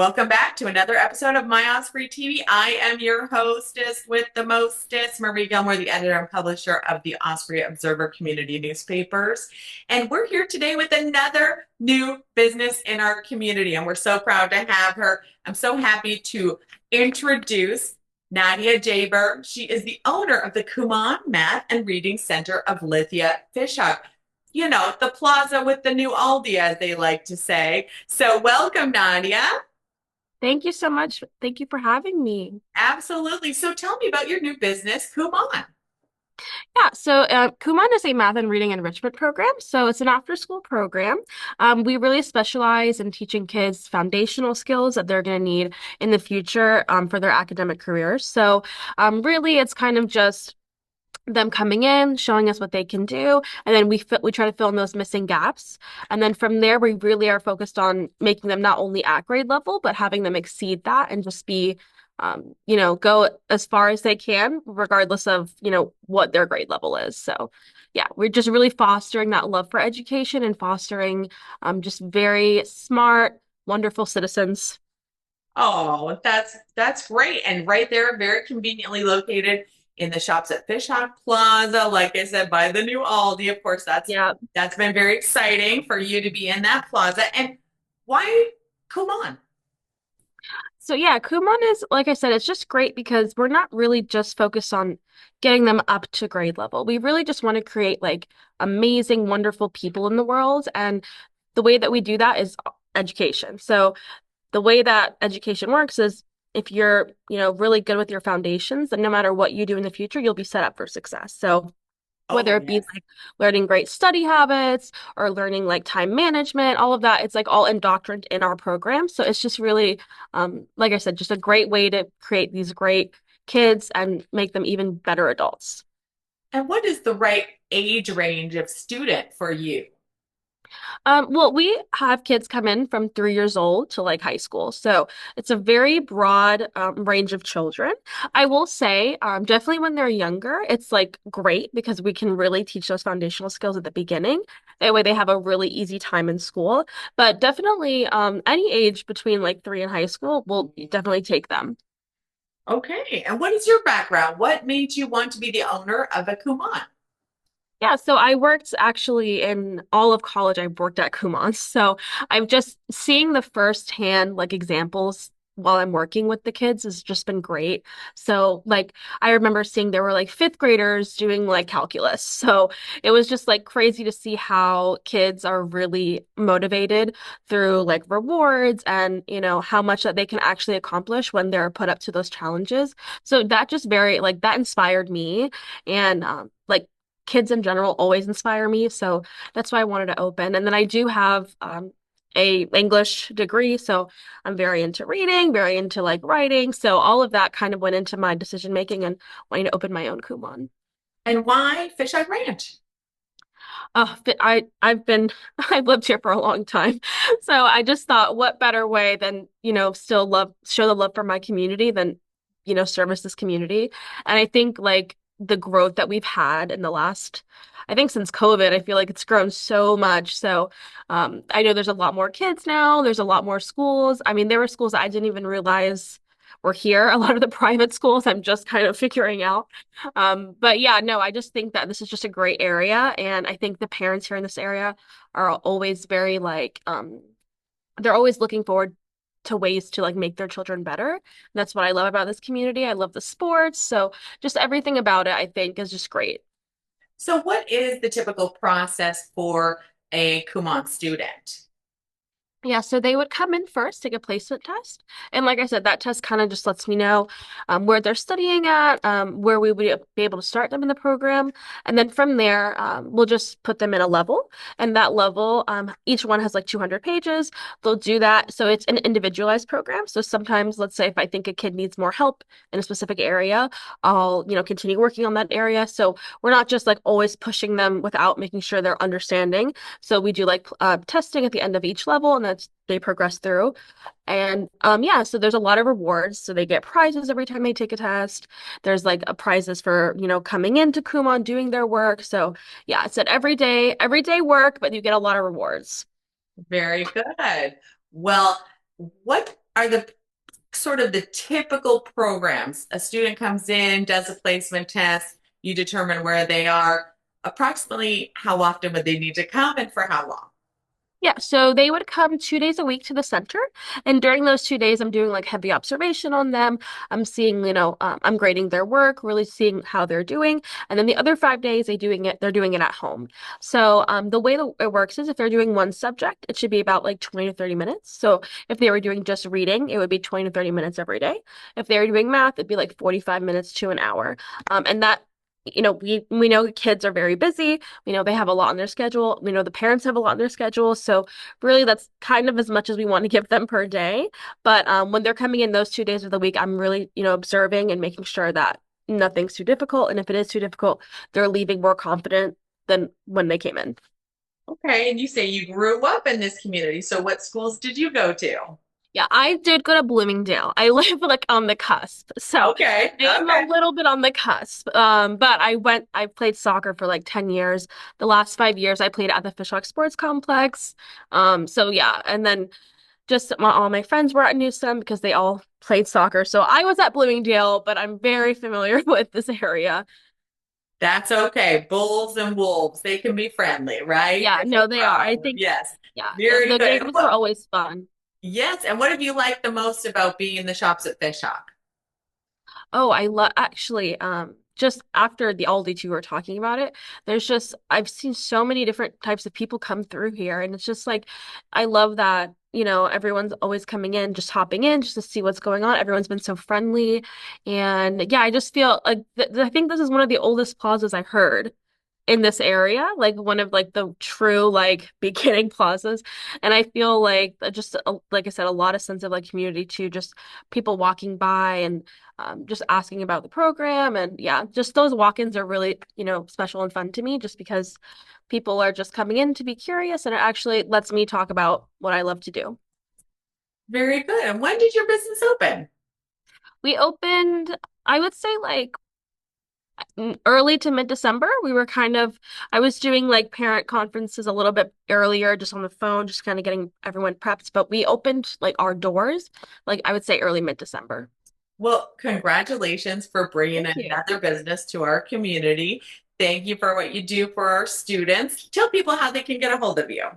Welcome back to another episode of My Osprey TV. I am your hostess with the mostest, Marie Gilmore, the editor and publisher of the Osprey Observer community newspapers. And we're here today with another new business in our community, and we're so proud to have her. I'm so happy to introduce Nadia Jaber. She is the owner of the Kumon Math and Reading Center of Lithia-FishHawk. You know, the plaza with the new Aldi, as they like to say. So welcome, Nadia. Thank you so much. Thank you for having me. Absolutely. So tell me about your new business, Kumon. Kumon is a math and reading enrichment program. So it's an after-school program. We really specialize in teaching kids foundational skills that they're going to need in the future for their academic careers. Really, it's kind of just them coming in, showing us what they can do, and then we try to fill in those missing gaps. And then from there, we really are focused on making them not only at grade level, but having them exceed that and just be, go as far as they can, regardless of, what their grade level is. So, yeah, we're just really fostering that love for education and fostering just very smart, wonderful citizens. Oh, that's great. And right there, very conveniently located in the shops at Fishhawk Plaza, like I said, by the new Aldi. Of course, Yeah. that's been very exciting for you to be in that plaza. And why Kumon? Kumon is, like I said, it's just great because we're not really just focused on getting them up to grade level. We really just want to create like amazing, wonderful people in the world. And the way that we do that is education. So the way that education works is if you're, really good with your foundations, then no matter what you do in the future, you'll be set up for success. So Oh, whether it be yes. like learning great study habits or learning like time management, all of that, it's like all indoctrined in our program. So it's just really, like I said, just a great way to create these great kids and make them even better adults. And what is the right age range of student for you? Well, we have kids come in from 3 years old to like high school. So it's a very broad range of children. I will say, definitely when they're younger, it's like great because we can really teach those foundational skills at the beginning. That way they have a really easy time in school. But definitely, any age between like three and high school, we'll definitely take them. Okay. And what is your background? What made you want to be the owner of a Kumon? Yeah, so I worked actually in all of college. I worked at Kumon. So I'm just seeing the firsthand like examples while I'm working with the kids has just been great. So like I remember seeing there were like fifth graders doing like calculus. So it was just like crazy to see how kids are really motivated through like rewards and how much that they can actually accomplish when they're put up to those challenges. So that just very like that inspired me and like kids in general always inspire me. So that's why I wanted to open. And then I do have a English degree, so I'm very into reading, very into like writing. So all of that kind of went into my decision making and wanting to open my own Kumon. And why Fish Eye Ranch? I've been I've lived here for a long time. So I just thought what better way than, still love show the love for my community than, service this community. And I think like the growth that we've had in the last I think since COVID, I feel like it's grown so much. So I know there's a lot more kids now. There's a lot more schools. I mean, there were schools I didn't even realize were here. A lot of the private schools I'm just kind of figuring out. But yeah, no, I just think that this is just a great area. And I think the parents here in this area are always very like, they're always looking forward to ways to like make their children better. And that's what I love about this community. I love the sports. So just everything about it, I think, is just great. So, what is the typical process for a Kumon student? Yeah, so they would come in first, take a placement test. And like I said, that test kind of just lets me know where they're studying at, where we would be able to start them in the program. And then from there, we'll just put them in a level. And that level, each one has like 200 pages. They'll do that. So it's an individualized program. So sometimes, let's say if I think a kid needs more help in a specific area, I'll, continue working on that area. So we're not just like always pushing them without making sure they're understanding. So we do like testing at the end of each level, and that's they progress through. And yeah, so there's a lot of rewards. So they get prizes every time they take a test. There's like prizes for, coming into Kumon, doing their work. So yeah, it's an everyday work, but you get a lot of rewards. Very good. Well, what are the sort of the typical programs? A student comes in, does a placement test, you determine where they are. Approximately how often would they need to come and for how long? Yeah, so they would come 2 days a week to the center, and during those 2 days, I'm doing like heavy observation on them. I'm seeing, I'm grading their work, really seeing how they're doing, and then the other 5 days they're doing it at home. So, the way that it works is if they're doing one subject, it should be about like 20 to 30 minutes. So, if they were doing just reading, it would be 20 to 30 minutes every day. If they were doing math, it'd be like 45 minutes to an hour. And that we know kids are very busy. We know they have a lot on their schedule. We know the parents have a lot on their schedule. So really, that's kind of as much as we want to give them per day. But when they're coming in those 2 days of the week, I'm really, observing and making sure that nothing's too difficult. And if it is too difficult, they're leaving more confident than when they came in. Okay, and you say you grew up in this community. So what schools did you go to? Yeah, I did go to Bloomingdale. I live like on the cusp. So Okay, I am a okay. little bit on the cusp. But I played soccer for like 10 years. The last 5 years I played at the FishHawk Sports Complex. So yeah, and then all my friends were at Newsom because they all played soccer. So I was at Bloomingdale, but I'm very familiar with this area. That's okay. Bulls and wolves, they can be friendly, right? Yeah, There's no no, they are. I problem. think, Yes. yeah, Very the good. And games were what, always fun. yes, and what have you liked the most about being in the shops at FishHawk? Oh, I love actually, just after the Aldi two were talking about it, there's just I've seen so many different types of people come through here, and it's just like I love that, everyone's always coming in, just hopping in just to see what's going on. Everyone's been so friendly, and yeah, I just feel like I think this is one of the oldest plazas I've heard in this area, like one of like the true like beginning plazas. And I feel like just like I said, a lot of sense of like community too, just people walking by and just asking about the program. And yeah, just those walk-ins are really, special and fun to me just because people are just coming in to be curious and it actually lets me talk about what I love to do. Very good. And when did your business open? We opened, I would say like early to mid-December. I was doing like parent conferences a little bit earlier, just on the phone, just kind of getting everyone prepped. But we opened like our doors, like I would say early mid-December. Well, congratulations for bringing Thank you. another business to our community. Thank you for what you do for our students. Tell people how they can get a hold of you.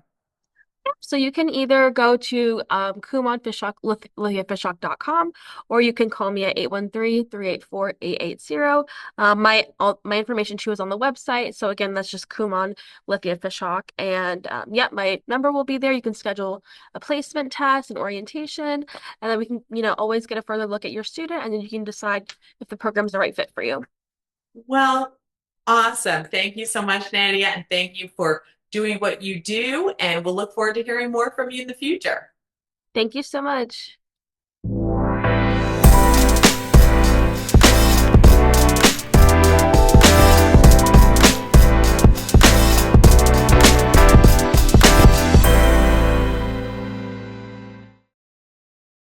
So you can either go to Kumon Fishhawk, Lithia-FishHawk.com, or you can call me at 813-384-880. My information too is on the website. So again, that's just Kumon Lithia-FishHawk. And yeah, my number will be there. You can schedule a placement test, an orientation, and then we can, always get a further look at your student, and then you can decide if the program's the right fit for you. Well, awesome. Thank you so much, Nadia, and thank you for doing what you do. And we'll look forward to hearing more from you in the future. Thank you so much.